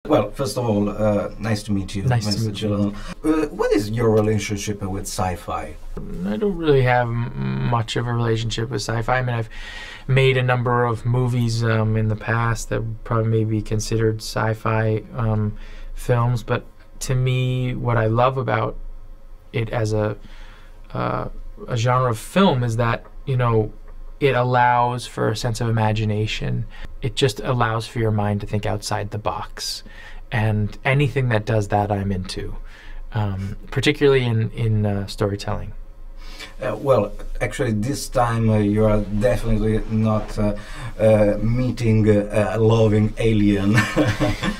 Well, first of all, nice to meet you, Nice Mr. to meet you. Gyllenhaal. What is your relationship with sci-fi? I don't really have much of a relationship with sci-fi. I mean, I've made a number of movies in the past that probably may be considered sci-fi films, but to me, what I love about it as a genre of film is that, you know, it allows for a sense of imagination. It just allows for your mind to think outside the box. And anything that does that, I'm into, particularly in storytelling. Well, actually, this time you are definitely not meeting a loving alien.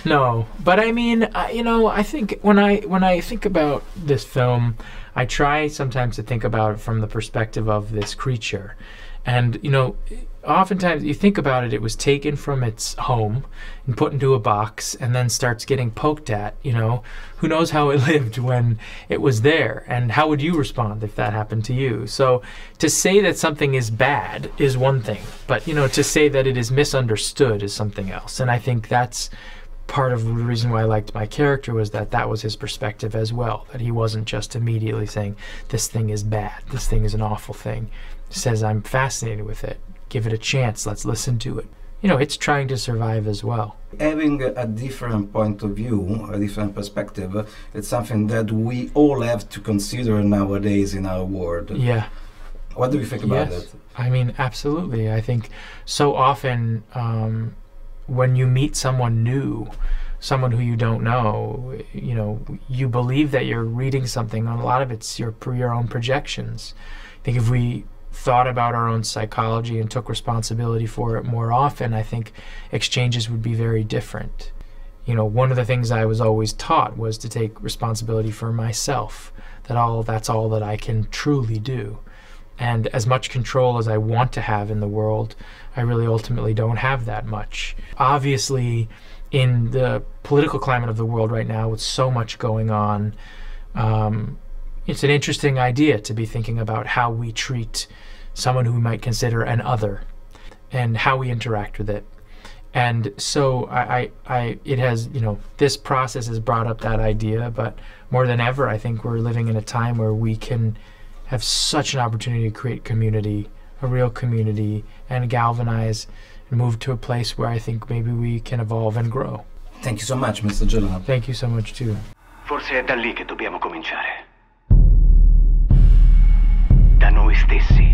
No, but I mean, you know, I think when I think about this film, I try sometimes to think about it from the perspective of this creature. And, you know, oftentimes you think about it, it was taken from its home and put into a box and then starts getting poked at, you know. Who knows how it lived when it was there, and how would you respond if that happened to you? So to say that something is bad is one thing, but, you know, to say that it is misunderstood is something else. And I think that's part of the reason why I liked my character, was that that was his perspective as well, that he wasn't just immediately saying, this thing is bad, this thing is an awful thing. He says, I'm fascinated with it, give it a chance, let's listen to it. You know, it's trying to survive as well. Having a different point of view, a different perspective, it's something that we all have to consider nowadays in our world. Yeah. What do you think about Yes. that? I mean, absolutely. I think so often when you meet someone new, someone who you don't know, you know, you believe that you're reading something, and a lot of it's your own projections. I think if we thought about our own psychology and took responsibility for it more often, I think exchanges would be very different. You know, one of the things I was always taught was to take responsibility for myself, that's all that I can truly do. And as much control as I want to have in the world, I really ultimately don't have that much. Obviously, in the political climate of the world right now, with so much going on, it's an interesting idea to be thinking about how we treat someone who we might consider an other and how we interact with it. And so it has, you know, this process has brought up that idea, but more than ever, I think we're living in a time where we can have such an opportunity to create community, a real community, and galvanize and move to a place where I think maybe we can evolve and grow. Thank you so much, Mr. Gyllenhaal. Thank you so much too. Forse è da lì che dobbiamo cominciare. Da noi stessi.